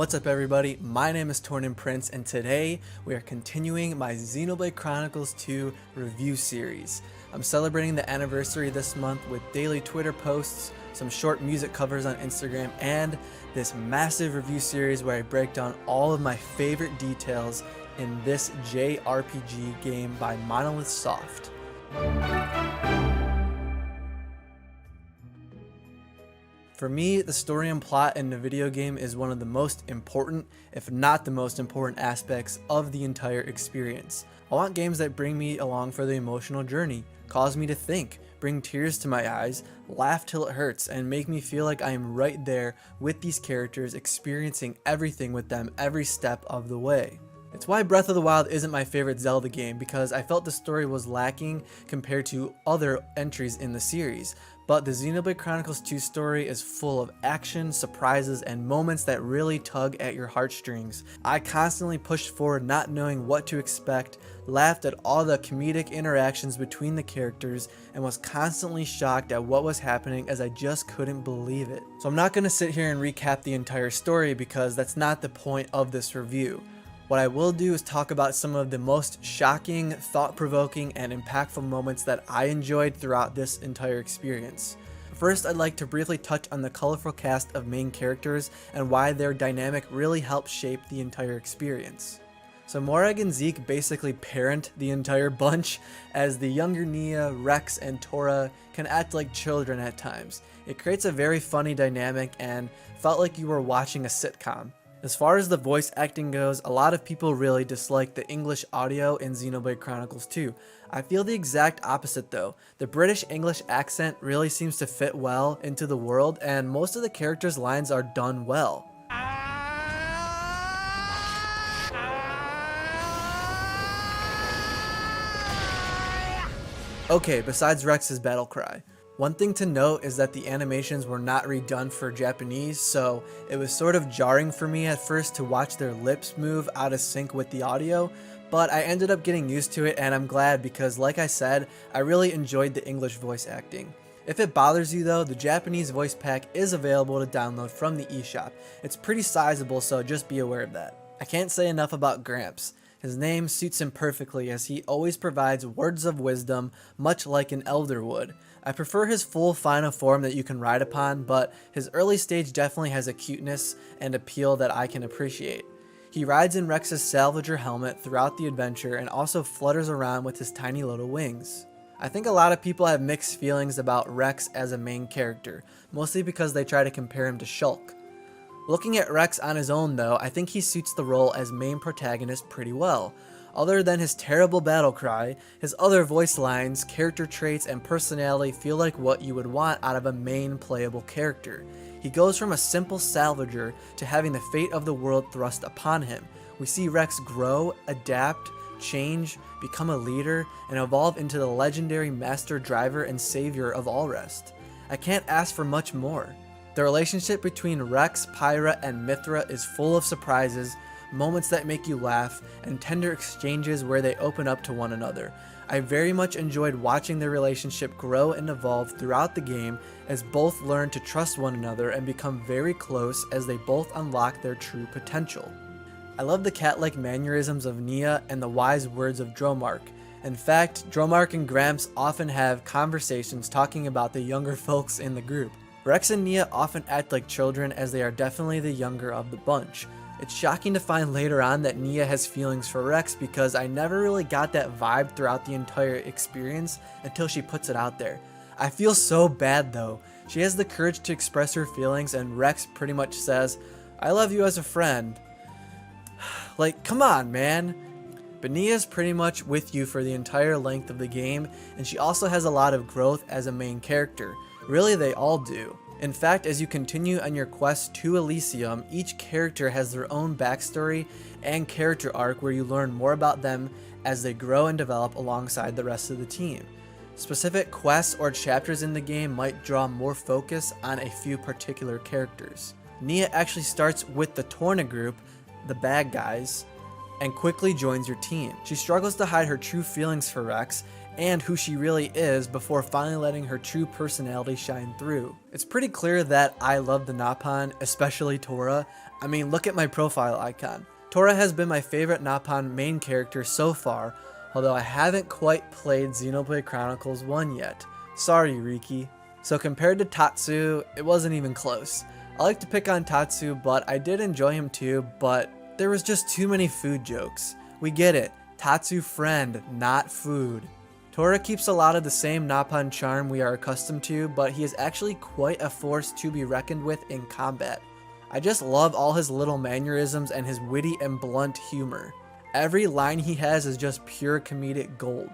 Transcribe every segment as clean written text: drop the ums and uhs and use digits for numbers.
What's up everybody, my name is TornanPrince and today we are continuing my Xenoblade Chronicles 2 review series. I'm celebrating the anniversary this month with daily Twitter posts, some short music covers on Instagram, and this massive review series where I break down all of my favorite details in this JRPG game by Monolith Soft. For me, the story and plot in the video game is one of the most important, if not the most important aspects of the entire experience. I want games that bring me along for the emotional journey, cause me to think, bring tears to my eyes, laugh till it hurts, and make me feel like I am right there with these characters, experiencing everything with them every step of the way. It's why Breath of the Wild isn't my favorite Zelda game, because I felt the story was lacking compared to other entries in the series. But the Xenoblade Chronicles 2 story is full of action, surprises, and moments that really tug at your heartstrings. I constantly pushed forward not knowing what to expect, laughed at all the comedic interactions between the characters, and was constantly shocked at what was happening as I just couldn't believe it. So I'm not going to sit here and recap the entire story because that's not the point of this review. What I will do is talk about some of the most shocking, thought-provoking, and impactful moments that I enjoyed throughout this entire experience. First, I'd like to briefly touch on the colorful cast of main characters and why their dynamic really helped shape the entire experience. So Morag and Zeke basically parent the entire bunch, as the younger Nia, Rex, and Tora can act like children at times. It creates a very funny dynamic and felt like you were watching a sitcom. As far as the voice acting goes, a lot of people really dislike the English audio in Xenoblade Chronicles 2. I feel the exact opposite though. The British English accent really seems to fit well into the world, and most of the characters' lines are done well. Okay, besides Rex's battle cry. One thing to note is that the animations were not redone for Japanese, so it was sort of jarring for me at first to watch their lips move out of sync with the audio, but I ended up getting used to it, and I'm glad because, like I said, I really enjoyed the English voice acting. If it bothers you though, the Japanese voice pack is available to download from the eShop. It's pretty sizable, so just be aware of that. I can't say enough about Gramps. His name suits him perfectly as he always provides words of wisdom, much like an elder would. I prefer his full final form that you can ride upon, but his early stage definitely has a cuteness and appeal that I can appreciate. He rides in Rex's salvager helmet throughout the adventure and also flutters around with his tiny little wings. I think a lot of people have mixed feelings about Rex as a main character, mostly because they try to compare him to Shulk. Looking at Rex on his own though, I think he suits the role as main protagonist pretty well. Other than his terrible battle cry, his other voice lines, character traits, and personality feel like what you would want out of a main playable character. He goes from a simple salvager to having the fate of the world thrust upon him. We see Rex grow, adapt, change, become a leader, and evolve into the legendary master driver and savior of Alrest. I can't ask for much more. The relationship between Rex, Pyra, and Mithra is full of surprises, moments that make you laugh, and tender exchanges where they open up to one another. I very much enjoyed watching their relationship grow and evolve throughout the game as both learn to trust one another and become very close as they both unlock their true potential. I love the cat-like mannerisms of Nia and the wise words of Dromark. In fact, Dromark and Gramps often have conversations talking about the younger folks in the group. Rex and Nia often act like children as they are definitely the younger of the bunch. It's shocking to find later on that Nia has feelings for Rex because I never really got that vibe throughout the entire experience until she puts it out there. I feel so bad though. She has the courage to express her feelings and Rex pretty much says, "I love you as a friend." Like, come on, man. But Nia's pretty much with you for the entire length of the game, and she also has a lot of growth as a main character. Really, they all do. In fact, as you continue on your quest to Elysium, each character has their own backstory and character arc where you learn more about them as they grow and develop alongside the rest of the team. Specific quests or chapters in the game might draw more focus on a few particular characters. Nia actually starts with the Torna group, the bad guys, and quickly joins your team. She struggles to hide her true feelings for Rex and who she really is before finally letting her true personality shine through. It's pretty clear that I love the Nappan, especially Tora. I mean, look at my profile icon. Tora has been my favorite Nappan main character so far, although I haven't quite played Xenoblade Chronicles 1 yet. Sorry, Riki. So compared to Tatsu, it wasn't even close. I like to pick on Tatsu, but I did enjoy him too, but there was just too many food jokes. We get it, Tatsu friend, not food. Tora keeps a lot of the same Nappan charm we are accustomed to, but he is actually quite a force to be reckoned with in combat. I just love all his little mannerisms and his witty and blunt humor. Every line he has is just pure comedic gold.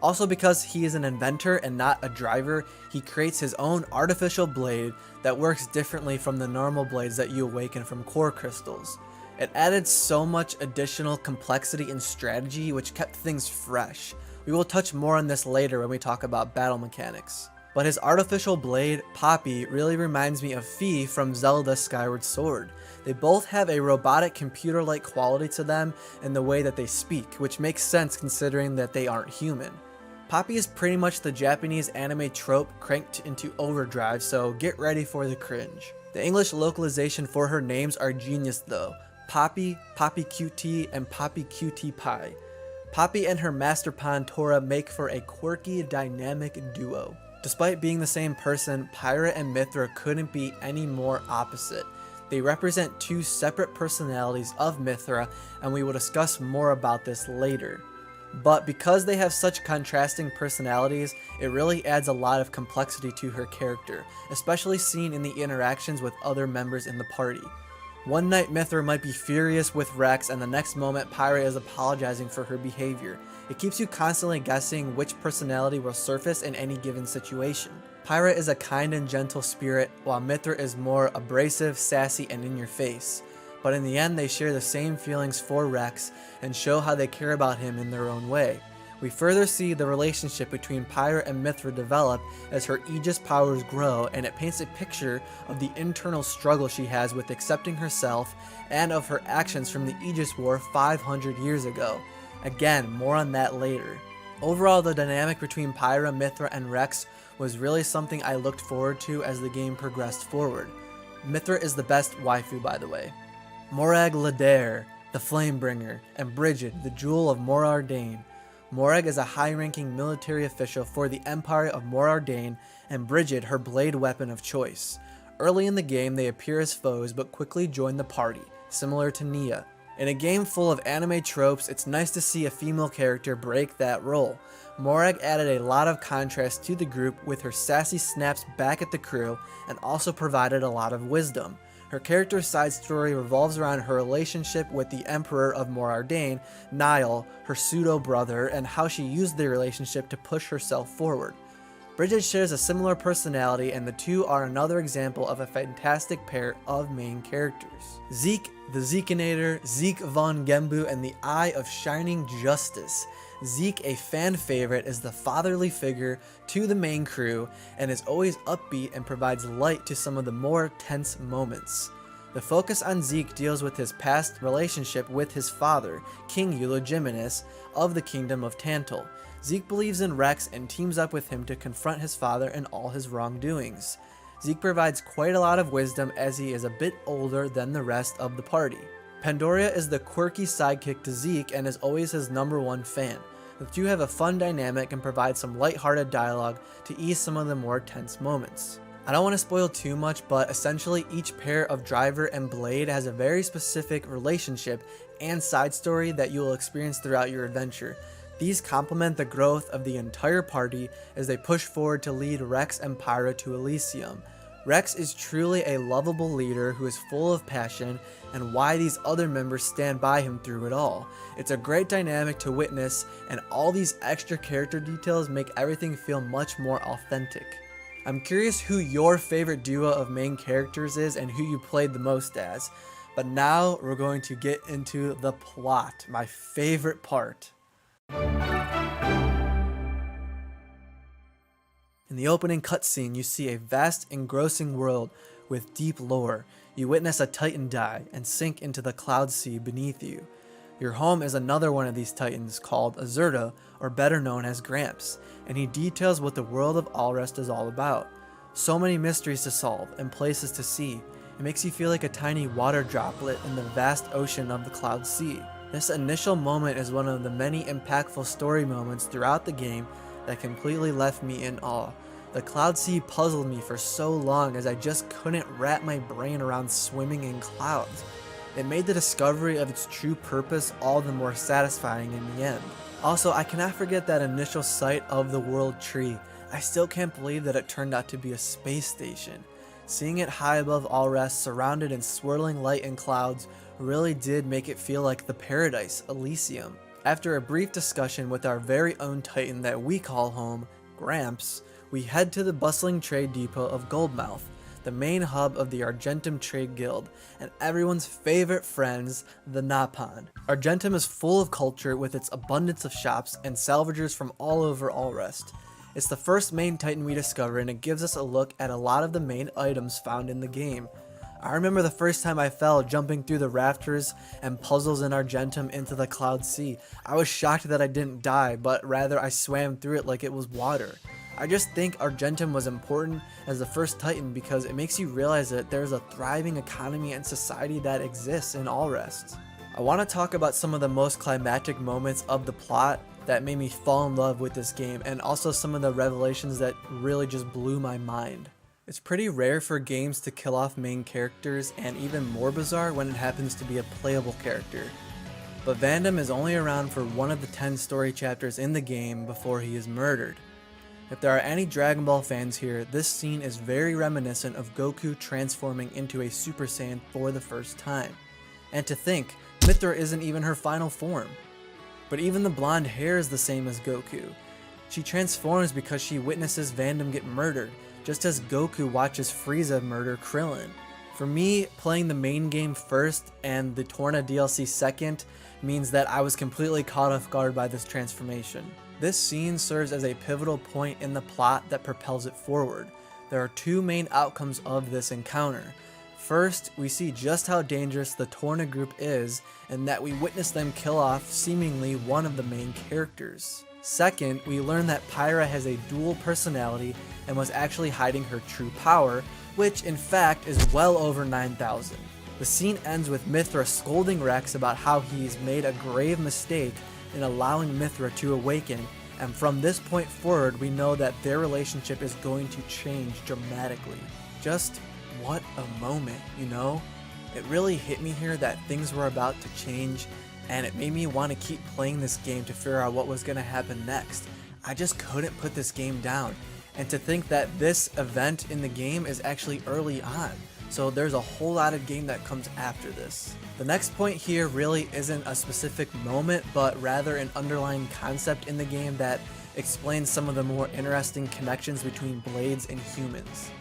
Also, because he is an inventor and not a driver, he creates his own artificial blade that works differently from the normal blades that you awaken from core crystals. It added so much additional complexity and strategy, which kept things fresh. We will touch more on this later when we talk about battle mechanics. But his artificial blade, Poppy, really reminds me of Fi from Zelda Skyward Sword. They both have a robotic computer-like quality to them in the way that they speak, which makes sense considering that they aren't human. Poppy is pretty much the Japanese anime trope cranked into overdrive, so get ready for the cringe. The English localization for her names are genius though. Poppy, Poppy QT, and Poppy QT Pie. Poppy and her master pawn Tora make for a quirky, dynamic duo. Despite being the same person, Pyra and Mythra couldn't be any more opposite. They represent two separate personalities of Mythra, and we will discuss more about this later. But because they have such contrasting personalities, it really adds a lot of complexity to her character, especially seen in the interactions with other members in the party. One night Mythra might be furious with Rex, and the next moment Pyra is apologizing for her behavior. It keeps you constantly guessing which personality will surface in any given situation. Pyra is a kind and gentle spirit, while Mythra is more abrasive, sassy, and in your face. But in the end, they share the same feelings for Rex and show how they care about him in their own way. We further see the relationship between Pyra and Mythra develop as her Aegis powers grow, and it paints a picture of the internal struggle she has with accepting herself and of her actions from the Aegis War 500 years ago. Again, more on that later. Overall, the dynamic between Pyra, Mythra, and Rex was really something I looked forward to as the game progressed forward. Mythra is the best waifu, by the way. Morag Ladair, the Flamebringer, and Brigid, the Jewel of Morardain. Morag is a high-ranking military official for the Empire of Morardain, and Brigid her blade weapon of choice. Early in the game, they appear as foes but quickly join the party, similar to Nia. In a game full of anime tropes, it's nice to see a female character break that role. Morag added a lot of contrast to the group with her sassy snaps back at the crew, and also provided a lot of wisdom. Her character's side story revolves around her relationship with the Emperor of Morardain, Niall, her pseudo-brother, and how she used the relationship to push herself forward. Brigid shares a similar personality, and the two are another example of a fantastic pair of main characters. Zeke, the Zekinator, Zeke von Gembu, and the Eye of Shining Justice. Zeke, a fan favorite, is the fatherly figure to the main crew and is always upbeat and provides light to some of the more tense moments. The focus on Zeke deals with his past relationship with his father, King Eulogimenus of the Kingdom of Tantal. Zeke believes in Rex and teams up with him to confront his father and all his wrongdoings. Zeke provides quite a lot of wisdom as he is a bit older than the rest of the party. Pandora is the quirky sidekick to Zeke and is always his #1 fan. The two have a fun dynamic and provide some lighthearted dialogue to ease some of the more tense moments. I don't want to spoil too much, but essentially each pair of driver and blade has a very specific relationship and side story that you will experience throughout your adventure. These complement the growth of the entire party as they push forward to lead Rex and Pyra to Elysium. Rex is truly a lovable leader who is full of passion, and why these other members stand by him through it all. It's a great dynamic to witness, and all these extra character details make everything feel much more authentic. I'm curious who your favorite duo of main characters is and who you played the most as, but now we're going to get into the plot, my favorite part. In the opening cutscene, you see a vast, engrossing world with deep lore. You witness a titan die and sink into the cloud sea beneath you. Your home is another one of these titans called Azurta, or better known as Gramps, and he details what the world of Alrest is all about. So many mysteries to solve and places to see. It makes you feel like a tiny water droplet in the vast ocean of the Cloud Sea. This initial moment is one of the many impactful story moments throughout the game that completely left me in awe. The Cloud Sea puzzled me for so long as I just couldn't wrap my brain around swimming in clouds. It made the discovery of its true purpose all the more satisfying in the end. Also, I cannot forget that initial sight of the World Tree. I still can't believe that it turned out to be a space station. Seeing it high above Alrest, surrounded in swirling light and clouds, really did make it feel like the paradise, Elysium. After a brief discussion with our very own titan that we call home, Gramps, we head to the bustling trade depot of Goldmouth, the main hub of the Argentum Trade Guild, and everyone's favorite friends, the Napan. Argentum is full of culture with its abundance of shops and salvagers from all over Alrest. It's the first main titan we discover, and it gives us a look at a lot of the main items found in the game. I remember the first time I fell jumping through the rafters and puzzles in Argentum into the Cloud Sea. I was shocked that I didn't die, but rather I swam through it like it was water. I just think Argentum was important as the first titan because it makes you realize that there's a thriving economy and society that exists in Alrest. I want to talk about some of the most climactic moments of the plot that made me fall in love with this game, and also some of the revelations that really just blew my mind. It's pretty rare for games to kill off main characters, and even more bizarre when it happens to be a playable character. But Vandam is only around for one of the 10 story chapters in the game before he is murdered. If there are any Dragon Ball fans here, this scene is very reminiscent of Goku transforming into a Super Saiyan for the first time. And to think, Mithra isn't even her final form. But even the blonde hair is the same as Goku. She transforms because she witnesses Vandam get murdered, just as Goku watches Frieza murder Krillin. For me, playing the main game first and the Torna DLC second means that I was completely caught off guard by this transformation. This scene serves as a pivotal point in the plot that propels it forward. There are two main outcomes of this encounter. First, we see just how dangerous the Torna group is, and that we witness them kill off seemingly one of the main characters. Second, we learn that Pyra has a dual personality and was actually hiding her true power, which in fact is well over 9,000. The scene ends with Mithra scolding Rex about how he's made a grave mistake in allowing Mithra to awaken, and from this point forward we know that their relationship is going to change dramatically. Just what a moment, you know? It really hit me here that things were about to change, and it made me want to keep playing this game to figure out what was going to happen next. I just couldn't put this game down, and to think that this event in the game is actually early on. So there's a whole lot of game that comes after this. The next point here really isn't a specific moment, but rather an underlying concept in the game that explains some of the more interesting connections between blades and humans.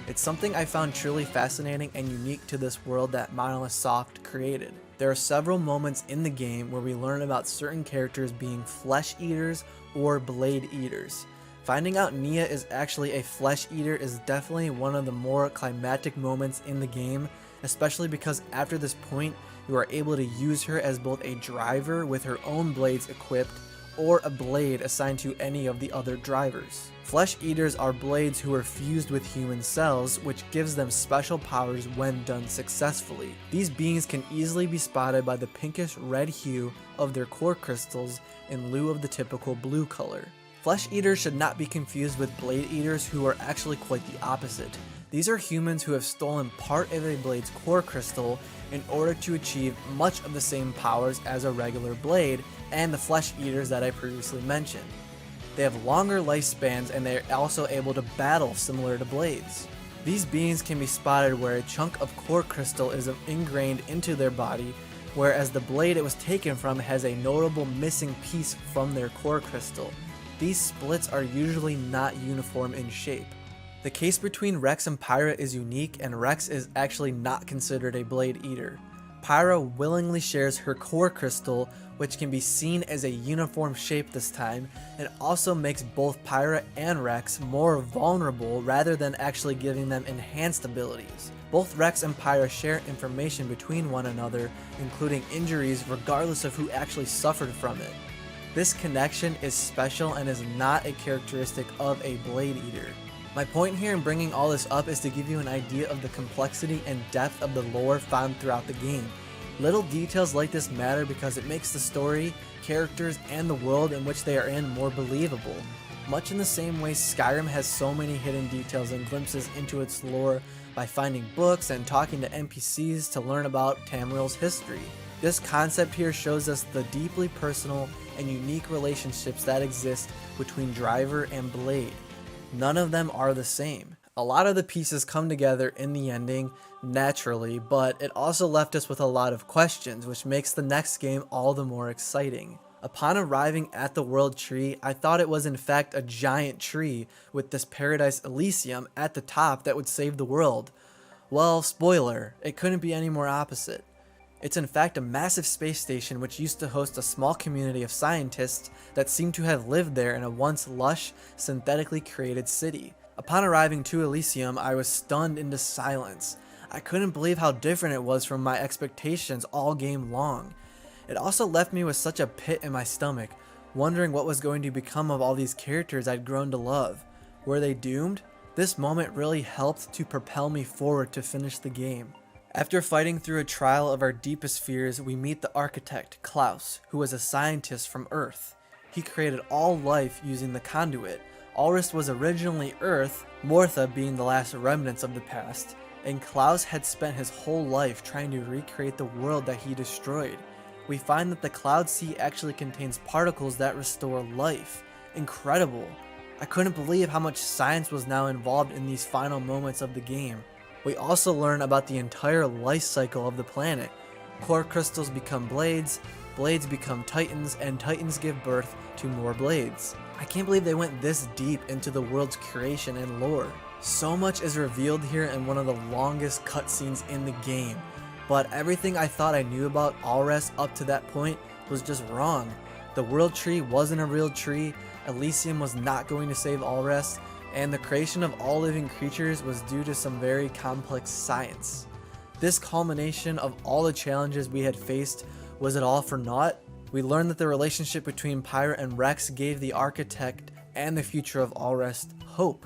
It's something I found truly fascinating and unique to this world that Monolith Soft created. There are several moments in the game where we learn about certain characters being flesh eaters or blade eaters. Finding out Nia is actually a flesh eater is definitely one of the more climactic moments in the game, especially because after this point you are able to use her as both a driver with her own blades equipped or a blade assigned to any of the other drivers. Flesh eaters are blades who are fused with human cells, which gives them special powers when done successfully. These beings can easily be spotted by the pinkish red hue of their core crystals in lieu of the typical blue color. Flesh eaters should not be confused with blade eaters, who are actually quite the opposite. These are humans who have stolen part of a blade's core crystal in order to achieve much of the same powers as a regular blade and the flesh eaters that I previously mentioned. They have longer lifespans, and they are also able to battle similar to blades. These beings can be spotted where a chunk of core crystal is ingrained into their body, whereas the blade it was taken from has a notable missing piece from their core crystal. These splits are usually not uniform in shape. The case between Rex and Pyra is unique, and Rex is actually not considered a blade eater. Pyra willingly shares her core crystal, which can be seen as a uniform shape this time, and also makes both Pyra and Rex more vulnerable rather than actually giving them enhanced abilities. Both Rex and Pyra share information between one another, including injuries regardless of who actually suffered from it. This connection is special and is not a characteristic of a Blade Eater. My point here in bringing all this up is to give you an idea of the complexity and depth of the lore found throughout the game. Little details like this matter because it makes the story, characters, and the world in which they are in more believable. Much in the same way Skyrim has so many hidden details and glimpses into its lore by finding books and talking to NPCs to learn about Tamriel's history. This concept here shows us the deeply personal and unique relationships that exist between driver and blade. None of them are the same. A lot of the pieces come together in the ending naturally, but it also left us with a lot of questions, which makes the next game all the more exciting. Upon arriving at the World Tree, I thought it was in fact a giant tree with this Paradise Elysium at the top that would save the world. Well, spoiler, it couldn't be any more opposite. It's in fact a massive space station which used to host a small community of scientists that seem to have lived there in a once lush, synthetically created city. Upon arriving to Elysium, I was stunned into silence. I couldn't believe how different it was from my expectations all game long. It also left me with such a pit in my stomach, wondering what was going to become of all these characters I'd grown to love. Were they doomed? This moment really helped to propel me forward to finish the game. After fighting through a trial of our deepest fears, we meet the architect, Klaus, who was a scientist from Earth. He created all life using the conduit. Alrest was originally Earth, Mortha being the last remnants of the past, and Klaus had spent his whole life trying to recreate the world that he destroyed. We find that the Cloud Sea actually contains particles that restore life. Incredible! I couldn't believe how much science was now involved in these final moments of the game. We also learn about the entire life cycle of the planet. Core crystals become blades, blades become titans, and titans give birth to more blades. I can't believe they went this deep into the world's creation and lore. So much is revealed here in one of the longest cutscenes in the game, but everything I thought I knew about Alrest up to that point was just wrong. The World Tree wasn't a real tree, Elysium was not going to save Alrest, and the creation of all living creatures was due to some very complex science. This culmination of all the challenges we had faced, was it all for naught? We learned that the relationship between Pyra and Rex gave the architect and the future of Alrest hope.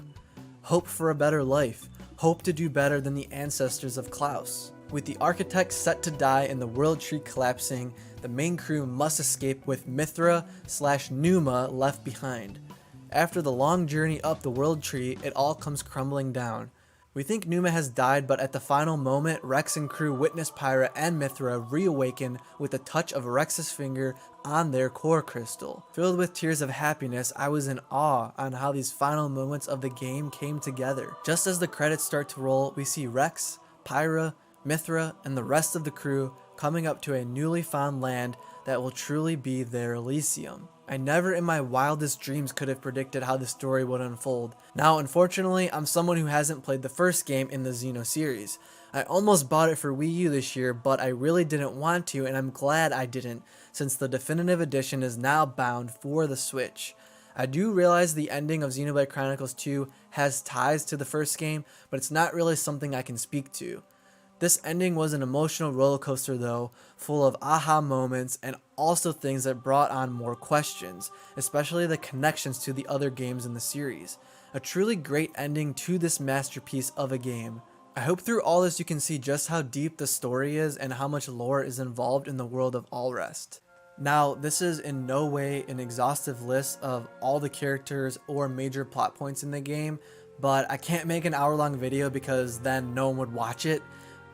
Hope for a better life. Hope to do better than the ancestors of Klaus. With the architect set to die and the World Tree collapsing, the main crew must escape with Mithra/Numa left behind. After the long journey up the World Tree, it all comes crumbling down. We think Numa has died, but at the final moment, Rex and crew witness Pyra and Mithra reawaken with the touch of Rex's finger on their core crystal. Filled with tears of happiness, I was in awe on how these final moments of the game came together. Just as the credits start to roll, we see Rex, Pyra, Mithra, and the rest of the crew coming up to a newly found land that will truly be their Elysium. I never in my wildest dreams could have predicted how the story would unfold. Now, unfortunately, I'm someone who hasn't played the first game in the Xeno series. I almost bought it for Wii U this year, but I really didn't want to, and I'm glad I didn't, since the definitive edition is now bound for the Switch. I do realize the ending of Xenoblade Chronicles 2 has ties to the first game, but it's not really something I can speak to. This ending was an emotional roller coaster though, full of aha moments and also things that brought on more questions, especially the connections to the other games in the series. A truly great ending to this masterpiece of a game. I hope through all this you can see just how deep the story is and how much lore is involved in the world of Alrest. Now, this is in no way an exhaustive list of all the characters or major plot points in the game, but I can't make an hour-long video because then no one would watch it.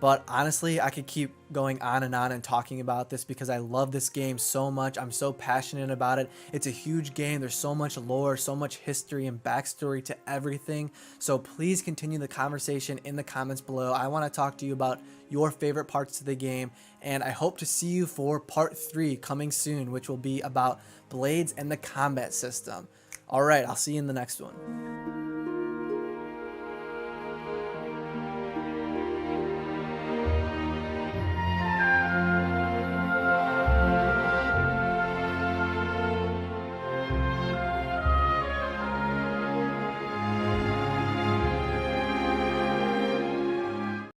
But honestly, I could keep going on and talking about this because I love this game so much. I'm so passionate about it. It's a huge game. There's so much lore, so much history and backstory to everything. So please continue the conversation in the comments below. I want to talk to you about your favorite parts of the game. And I hope to see you for part 3 coming soon, which will be about blades and the combat system. All right, I'll see you in the next one.